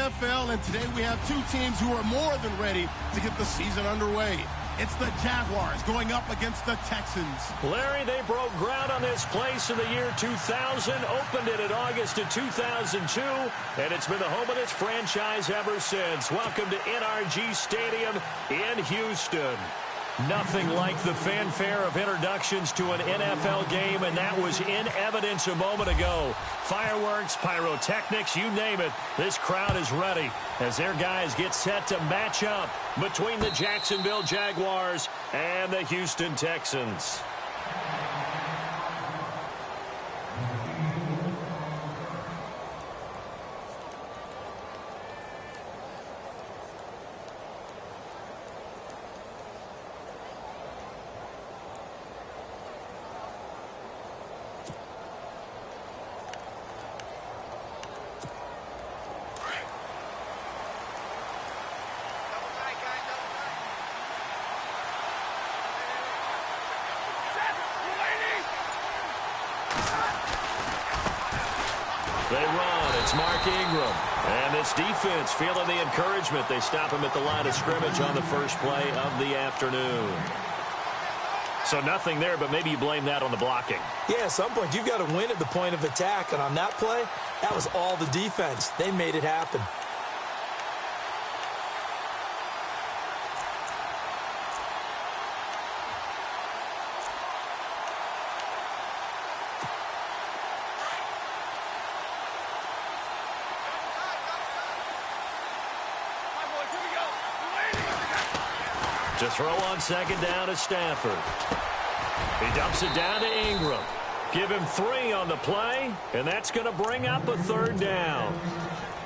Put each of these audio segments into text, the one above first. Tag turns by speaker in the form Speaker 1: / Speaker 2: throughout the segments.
Speaker 1: NFL, and today we have two teams who are more than ready to get the season underway. It's the Jaguars going up against the Texans.
Speaker 2: Larry, they broke ground on this place in the year 2000, opened it in August of 2002, and it's been the home of this franchise ever since. Welcome to NRG Stadium in Houston. Nothing like the fanfare of introductions to an NFL game, and that was in evidence a moment ago. Fireworks, pyrotechnics, you name it. This crowd is ready as their guys get set to match up between the Jacksonville Jaguars and the Houston Texans. They run. It's Mark Ingram. And this defense feeling the encouragement. They stop him at the line of scrimmage on the first play of the afternoon. So nothing there, but maybe you blame that on the blocking.
Speaker 3: Yeah, at some point you've got to win at the point of attack. And on that play, that was all the defense. They made it happen.
Speaker 2: To throw on second down is Stafford. He dumps it down to Ingram. Give him 3 on the play, and that's going to bring up a third down.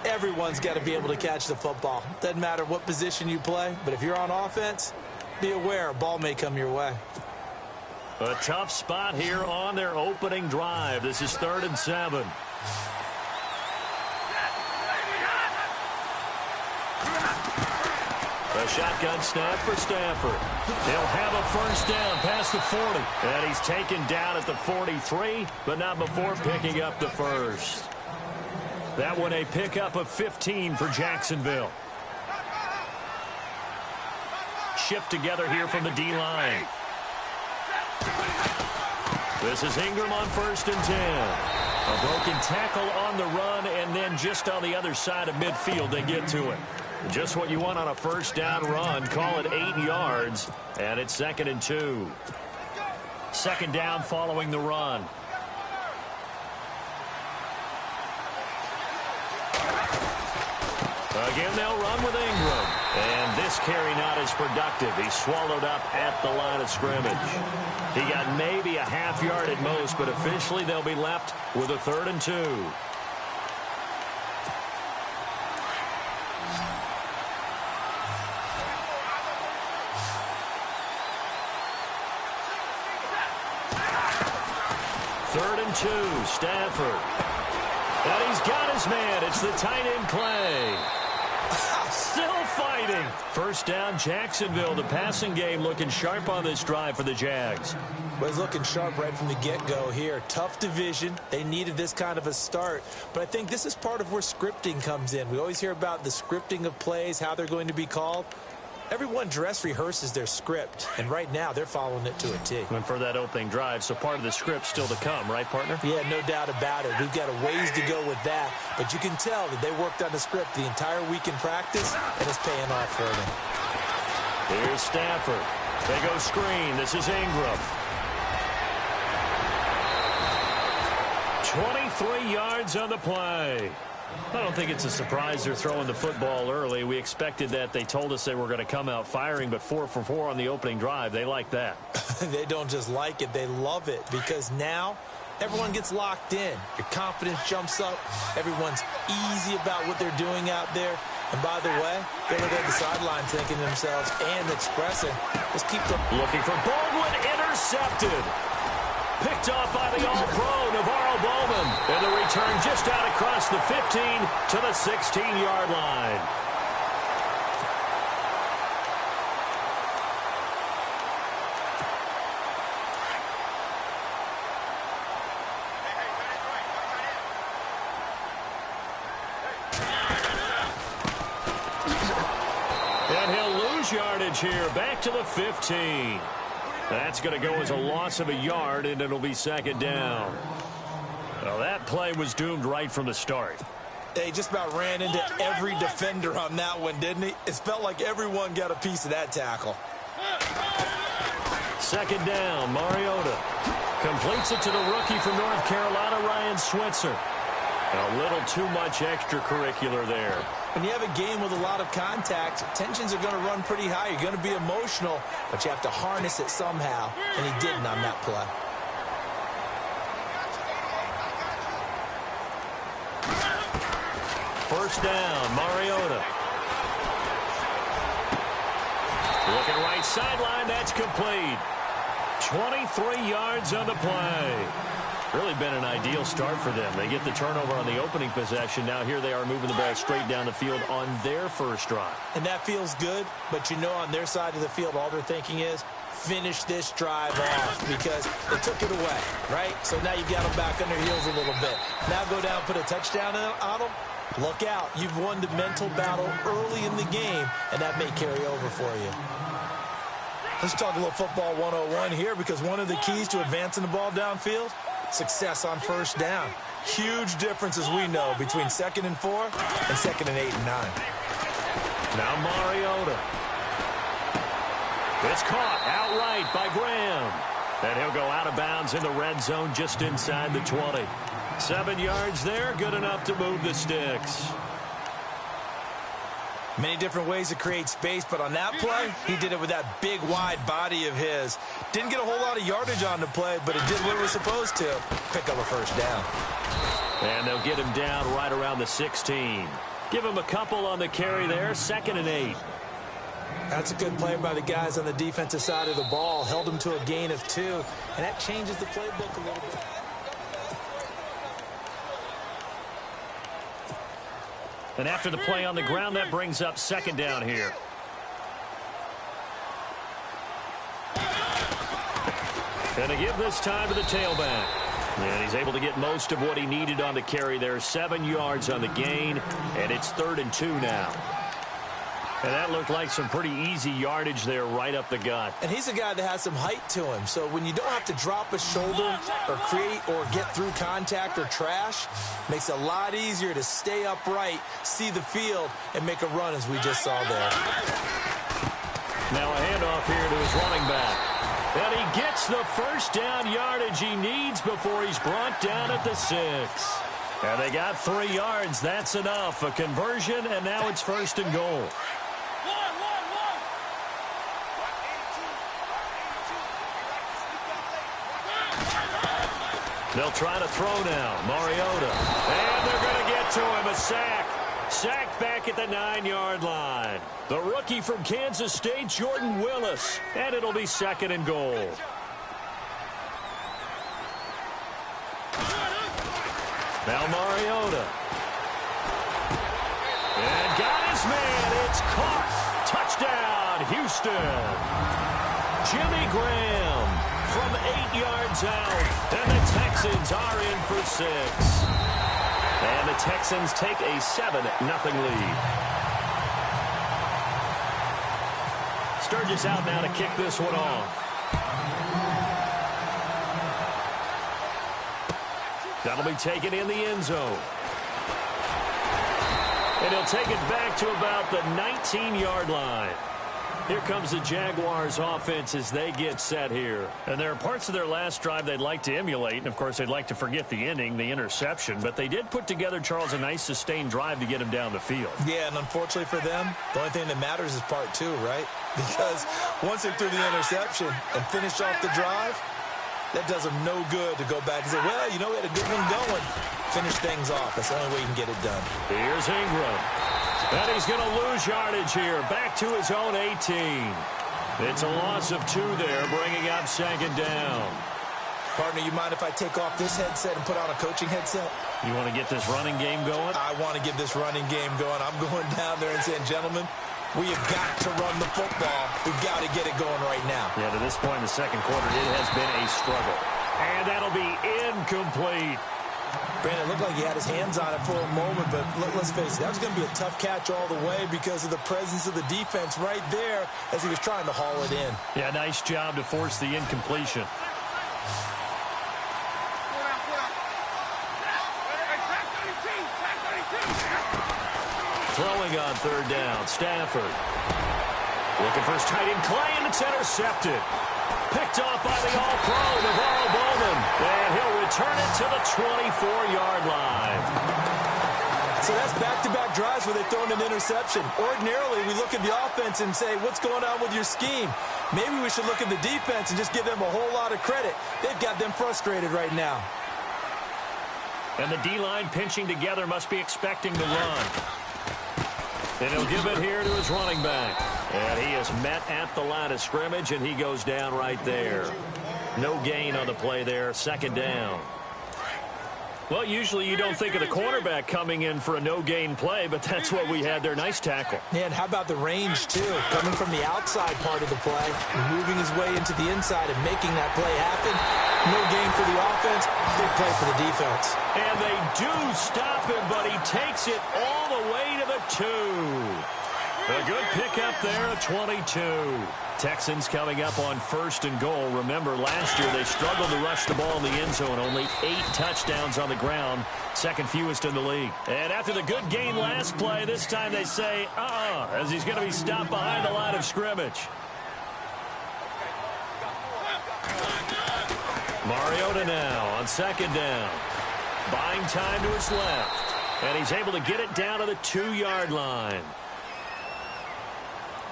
Speaker 3: Everyone's got to be able to catch the football. Doesn't matter what position you play, but if you're on offense, be aware a ball may come your way.
Speaker 2: A tough spot here on their opening drive. This is 3rd and 7. A shotgun snap for Stafford. He'll have a first down past the 40. And he's taken down at the 43, but not before picking up the first. That one a pickup of 15 for Jacksonville. Shift together here from the D-line. This is Ingram on 1st and 10. A broken tackle on the run, and then just on the other side of midfield they get to it. Just what you want on a first down run. Call it 8 yards, and it's 2nd and 2. Second down following the run. Again, they'll run with Ingram. And this carry not as productive. He's swallowed up at the line of scrimmage. He got maybe a half yard at most, but officially they'll be left with a 3rd and 2. Stafford. And he's got his man. It's the tight end Clay. Still fighting. First down, Jacksonville. The passing game looking sharp on this drive for the Jags.
Speaker 3: Well, he's looking sharp right from the get-go here. Tough division. They needed this kind of a start. But I think this is part of where scripting comes in. We always hear about the scripting of plays, how they're going to be called. Everyone dress rehearses their script, and right now they're following it to a T.
Speaker 2: And for that opening drive, so part of the script still to come, right, partner?
Speaker 3: Yeah, no doubt about it. We've got a ways to go with that, but you can tell that they worked on the script the entire week in practice, and it's paying off for them.
Speaker 2: Here's Stafford. They go screen. This is Ingram. 23 yards on the play. I don't think it's a surprise they're throwing the football early. We expected that. They told us they were going to come out firing, but 4 for 4 on the opening drive. They like that.
Speaker 3: They don't just like it. They love it because now everyone gets locked in. Your confidence jumps up. Everyone's easy about what they're doing out there. And by the way, they look at the sideline thinking to themselves and expressing, let's keep them.
Speaker 2: Looking for Baldwin, intercepted. Picked off by the All-Pro, Navarro Bowman. And the return just out across the 15 to the 16-yard line. lose yardage here. Back to the 15. That's going to go as a loss of a yard, and it'll be second down. Well, that play was doomed right from the start.
Speaker 3: He just about ran into every defender on that one, didn't he? It felt like everyone got a piece of that tackle.
Speaker 2: Second down, Mariota completes it to the rookie from North Carolina, Ryan Switzer. A little too much extracurricular there.
Speaker 3: When you have a game with a lot of contact, tensions are going to run pretty high. You're going to be emotional, but you have to harness it somehow, and he didn't on that play.
Speaker 2: First down, Mariota. Looking right sideline, that's complete. 23 yards on the play. Really been an ideal start for them. They get the turnover on the opening possession. Now here they are moving the ball straight down the field on their first drive.
Speaker 3: And that feels good, but you know on their side of the field all they're thinking is finish this drive off because they took it away, right? So now you got them back on their heels a little bit. Now go down, put a touchdown on them. Look out. You've won the mental battle early in the game, and that may carry over for you. Let's talk a little football 101 here because one of the keys to advancing the ball downfield, success on first down. Huge difference, as we know, between 2nd and 4 and 2nd and 8 and 9.
Speaker 2: Now Mariota. It's caught outright by Graham. And he'll go out of bounds in the red zone just inside the 20. 7 yards there, good enough to move the sticks.
Speaker 3: Many different ways to create space, but on that play, he did it with that big, wide body of his. Didn't get a whole lot of yardage on the play, but it did what it was supposed to. Pick up a first down.
Speaker 2: And they'll get him down right around the 16. Give him a couple on the carry there, 2nd and 8.
Speaker 3: That's a good play by the guys on the defensive side of the ball. Held him to a gain of 2, and that changes the playbook a little bit.
Speaker 2: And after the play on the ground, that brings up second down here. And to give this time to the tailback. And he's able to get most of what he needed on the carry there. 7 yards on the gain, and it's 3rd and 2 now. And that looked like some pretty easy yardage there right up the gut.
Speaker 3: And he's a guy that has some height to him. So when you don't have to drop a shoulder or create or get through contact or trash, makes it a lot easier to stay upright, see the field, and make a run as we just saw there.
Speaker 2: Now a handoff here to his running back. And he gets the first down yardage he needs before he's brought down at the 6. And they got 3 yards. That's enough. A conversion, and now it's 1st and goal. They'll try to throw now. Mariota. And they're going to get to him. A sack. Sacked back at the 9-yard line. The rookie from Kansas State, Jordan Willis. And it'll be 2nd and goal. Now Mariota. And got his man. It's caught. Touchdown, Houston. Jimmy Graham from 8 yards out. And the Texans are in for 6. And the Texans take a 7-0 lead. Sturgis out now to kick this one off. That'll be taken in the end zone. And he'll take it back to about the 19-yard line. Here comes the Jaguars offense as they get set here. And there are parts of their last drive they'd like to emulate. And, of course, they'd like to forget the ending, the interception. But they did put together, Charles, a nice sustained drive to get him down the field.
Speaker 3: Yeah, and unfortunately for them, the only thing that matters is part 2, right? Because once they threw the interception and finished off the drive, that does them no good to go back and say, well, you know, we had a good one going. Finish things off. That's the only way you can get it done.
Speaker 2: Here's Ingram. And he's going to lose yardage here. Back to his own 18. It's a loss of 2 there, bringing up 2nd down.
Speaker 3: Partner, you mind if I take off this headset and put on a coaching headset?
Speaker 2: You want to get this running game going?
Speaker 3: I want to get this running game going. I'm going down there and saying, gentlemen, we have got to run the football. We've got to get it going right now.
Speaker 2: Yeah, to this point in the second quarter, it has been a struggle. And that'll be incomplete.
Speaker 3: Brandon, it looked like he had his hands on it for a moment, but let's face it, that was going to be a tough catch all the way because of the presence of the defense right there as he was trying to haul it in.
Speaker 2: Yeah, nice job to force the incompletion. Throwing on third down, Stafford. Looking for his tight end, Clay, and it's intercepted. Picked off by the All-Pro, Navarro Bowman. And he'll return it to the 24-yard line.
Speaker 3: So that's back-to-back drives where they've thrown an interception. Ordinarily, we look at the offense and say, what's going on with your scheme? Maybe we should look at the defense and just give them a whole lot of credit. They've got them frustrated right now.
Speaker 2: And the D-line pinching together must be expecting to run. And he'll give it here to his running back. And he is met at the line of scrimmage, and he goes down right there. No gain on the play there, second down. Well, usually you don't think of the cornerback coming in for a no-gain play, but that's what we had there. Nice tackle.
Speaker 3: Yeah, and how about the range, too? Coming from the outside part of the play, moving his way into the inside and making that play happen. No gain for the offense, big play for the defense.
Speaker 2: And they do stop him, but he takes it all the way to the 2. A good pickup there at 22. Texans coming up on 1st and goal. Remember, last year they struggled to rush the ball in the end zone. Only 8 touchdowns on the ground, second fewest in the league. And after the good gain last play, this time they say, as he's going to be stopped behind the line of scrimmage. Mariota now on second down. Buying time to his left. And he's able to get it down to the 2-yard line.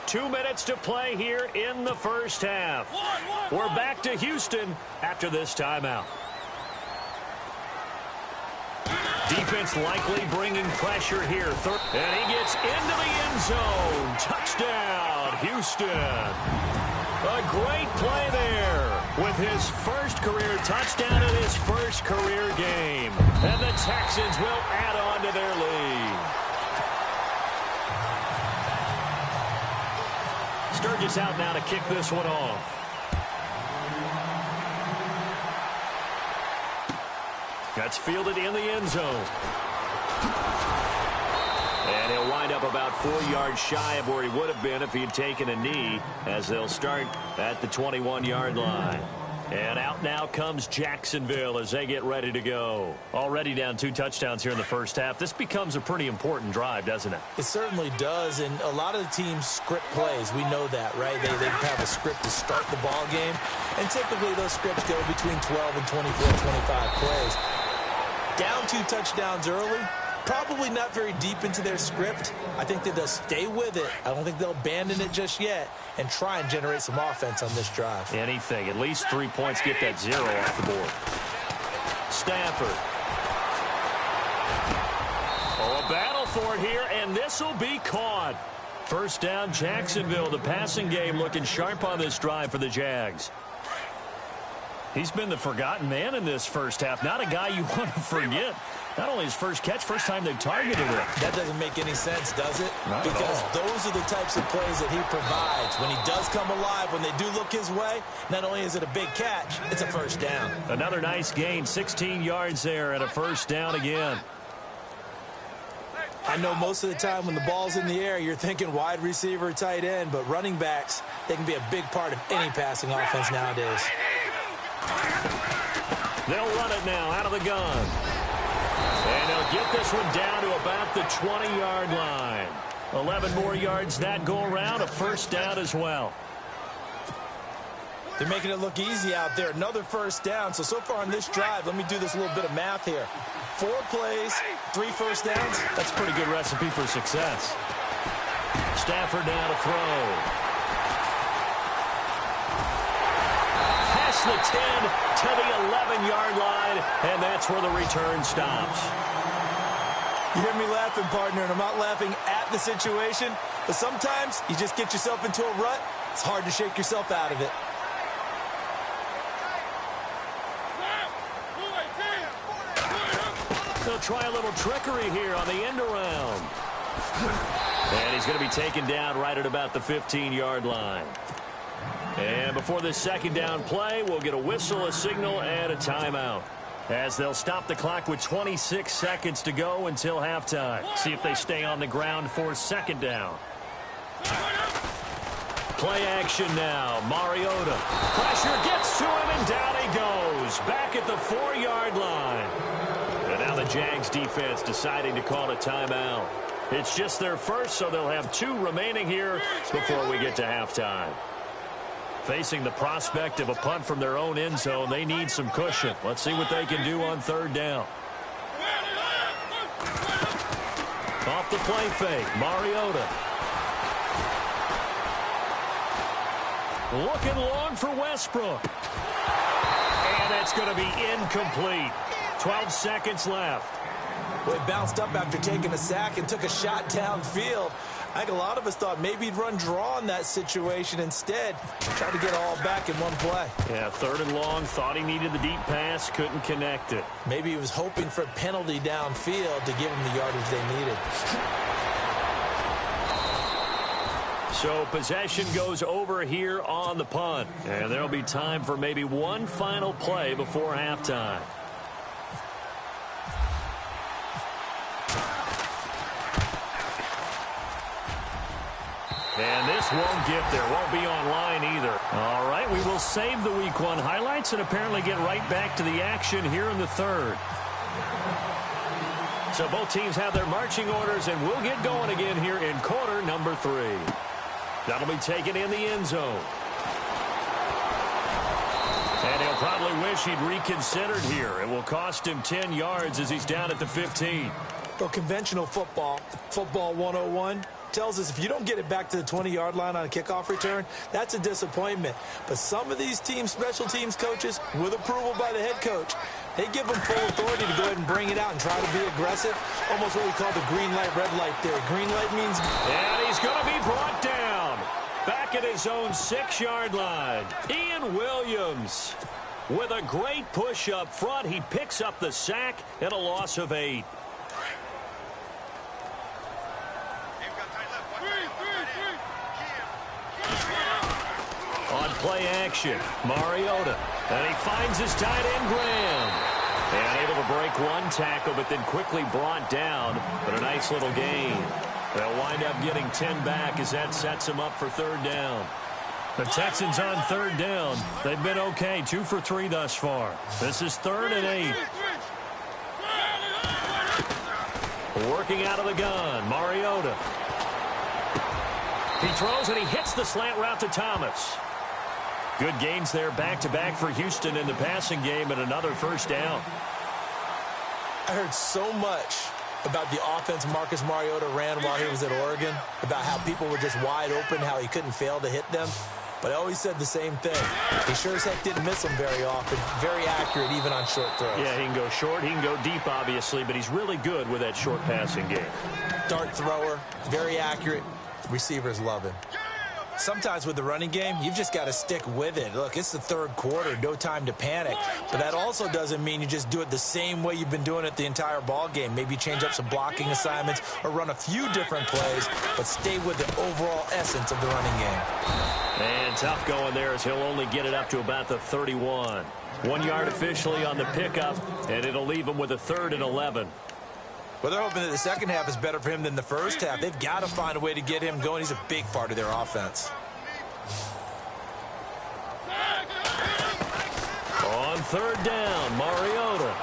Speaker 2: 2 minutes to play here in the first half. We're back to Houston after this timeout. Defense likely bringing pressure here. And he gets into the end zone. Touchdown, Houston. A great play there with his first career touchdown in his first career game. And the Texans will add on to their lead. Sturgis out now to kick this one off. That's fielded in the end zone. And he'll wind up about 4 yards shy of where he would have been if he had taken a knee, as they'll start at the 21-yard line. And out now comes Jacksonville as they get ready to go. Already down 2 touchdowns here in the first half. This becomes a pretty important drive, doesn't it?
Speaker 3: It certainly does, and a lot of the teams script plays. We know that, right? They have a script to start the ball game, and typically those scripts go between 12 and 24, 25 plays. Down 2 touchdowns early, probably not very deep into their script. I think that they'll stay with it. I don't think they'll abandon it just yet and try and generate some offense on this drive.
Speaker 2: Anything. At least 3 points, get that 0 off the board. Stafford. Oh, a battle for it here, and this will be caught. First down, Jacksonville. The passing game looking sharp on this drive for the Jags. He's been the forgotten man in this first half. Not a guy you want to forget. Not only his first catch, first time they've targeted him.
Speaker 3: That doesn't make any sense, does it?
Speaker 2: Not
Speaker 3: because those are the types of plays that he provides. When he does come alive, when they do look his way, not only is it a big catch, it's a first down.
Speaker 2: Another nice gain, 16 yards there and a first down again.
Speaker 3: I know most of the time when the ball's in the air, you're thinking wide receiver, tight end, but running backs, they can be a big part of any passing offense nowadays.
Speaker 2: They'll run it now out of the gun. And they'll get this one down to about the 20-yard line. 11 more yards that go around, a first down as well.
Speaker 3: They're making it look easy out there. Another first down. So far on this drive, let me do this little bit of math here. 4 plays, 3 first downs.
Speaker 2: That's a pretty good recipe for success. Stafford now to throw. Past the 10 to the 11-yard line, and that's where the return stops.
Speaker 3: You hear me laughing, partner, and I'm not laughing at the situation, but sometimes you just get yourself into a rut. It's hard to shake yourself out of it.
Speaker 2: They'll try a little trickery here on the end around. And he's going to be taken down right at about the 15-yard line. And before this second down play, we'll get a whistle, a signal, and a timeout. as they'll stop the clock with 26 seconds to go until halftime. See if they stay on the ground for second down. Play action now. Mariota. Pressure gets to him, and down he goes. Back at the 4-yard line. And now the Jags defense deciding to call a timeout. It's just their first, so they'll have 2 remaining here before we get to halftime. Facing the prospect of a punt from their own end zone, they need some cushion. Let's see what they can do on third down. Off the play fake, Mariota. Looking long for Westbrook. And it's going to be incomplete. 12 seconds left.
Speaker 3: Well, he bounced up after taking a sack and took a shot downfield. I think a lot of us thought maybe he'd run draw in that situation. Instead, tried to get all back in one play.
Speaker 2: Yeah, third and long. Thought he needed the deep pass. Couldn't connect it.
Speaker 3: Maybe he was hoping for a penalty downfield to give him the yardage they needed.
Speaker 2: So possession goes over here on the punt. And there'll be time for maybe one final play before halftime. And this won't get there. Won't be online either. All right, we will save the Week 1 highlights and apparently get right back to the action here in the third. So both teams have their marching orders, and we'll get going again here in quarter number 3. That'll be taken in the end zone. And he'll probably wish he'd reconsidered here. It will cost him 10 yards as he's down at the 15.
Speaker 3: Well, conventional football 101, tells us if you don't get it back to the 20-yard line on a kickoff return, that's a disappointment. But some of these teams, special teams coaches, with approval by the head coach, they give them full authority to go ahead and bring it out and try to be aggressive. Almost what we call the green light, red light theory. Green light means...
Speaker 2: And he's going to be brought down. Back at his own 6-yard line. Ian Williams. With a great push up front, he picks up the sack and a loss of 8. On play action, Mariota. And he finds his tight end, Graham. And able to break one tackle, but then quickly brought down. But a nice little gain. They'll wind up getting 10 back as that sets him up for third down. The Texans on third down. They've been okay, 2 for 3 thus far. This is 3rd and 8. Working out of the gun, Mariota. He throws and he hits the slant route to Thomas. Good gains there back-to-back for Houston in the passing game and another first down.
Speaker 3: I heard so much about the offense Marcus Mariota ran while he was at Oregon, about how people were just wide open, how he couldn't fail to hit them. But I always said the same thing. He sure as heck didn't miss them very often. Very accurate even on short throws.
Speaker 2: Yeah, he can go short. He can go deep, obviously, but he's really good with that short passing game.
Speaker 3: Dart thrower, very accurate. Receivers love him. Sometimes with the running game, you've just got to stick with it. Look, it's the third quarter, no time to panic. But that also doesn't mean you just do it the same way you've been doing it the entire ball game. Maybe change up some blocking assignments or run a few different plays, but stay with the overall essence of the running game.
Speaker 2: And tough going there as he'll only get it up to about the 31. 1 yard officially on the pickup, and it'll leave him with a 3rd and 11.
Speaker 3: Well, they're hoping that the second half is better for him than the first half. They've got to find a way to get him going. He's a big part of their offense.
Speaker 2: On third down, Mariota.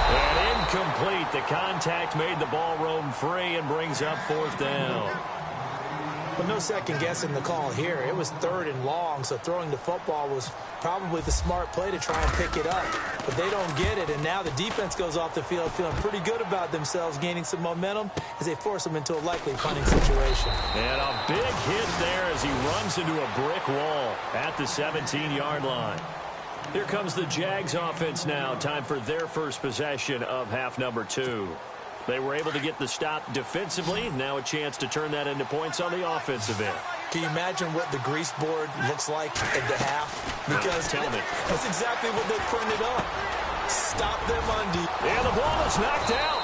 Speaker 2: And incomplete. The contact made the ball roam free and brings up 4th down.
Speaker 3: But no second guessing the call here. It was 3rd and long, so throwing the football was probably the smart play to try and pick it up. But they don't get it, and now the defense goes off the field feeling pretty good about themselves, gaining some momentum as they force them into a likely punting situation.
Speaker 2: And a big hit there as he runs into a brick wall at the 17-yard line. Here comes the Jags offense now. Time for their first possession of half number 2. They were able to get the stop defensively. Now a chance to turn that into points on the offensive end.
Speaker 3: Can you imagine what the grease board looks like at the half? Because
Speaker 2: tell me.
Speaker 3: That's exactly what they printed up. Stop them on deep.
Speaker 2: And the ball is knocked out.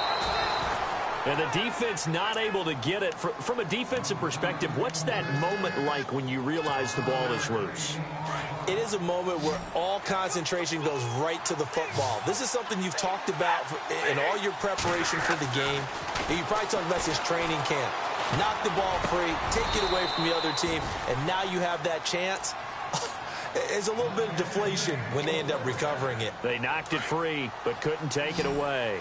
Speaker 2: And the defense not able to get it. From a defensive perspective, what's that moment like when you realize the ball is loose?
Speaker 3: It is a moment where all concentration goes right to the football. This is something you've talked about in all your preparation for the game. And you probably talked about since training camp. Knock the ball free, take it away from the other team, and now you have that chance. There's a little bit of deflation when they end up recovering it.
Speaker 2: They knocked it free, but couldn't take it away.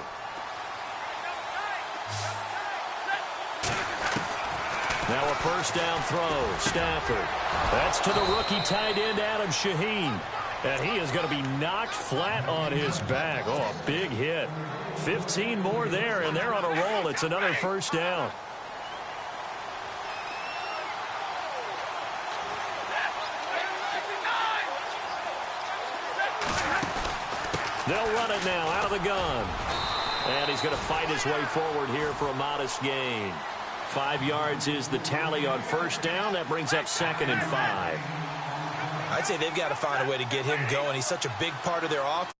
Speaker 2: Now a first down throw. Stafford. That's to the rookie tight end, Adam Shaheen. And he is going to be knocked flat on his back. Oh, a big hit. 15 more there, and they're on a roll. It's another first down. They'll run it now out of the gun. And he's going to fight his way forward here for a modest gain. 5 yards is the tally on first down. That brings up 2nd and 5.
Speaker 3: I'd say they've got to find a way to get him going. He's such a big part of their offense.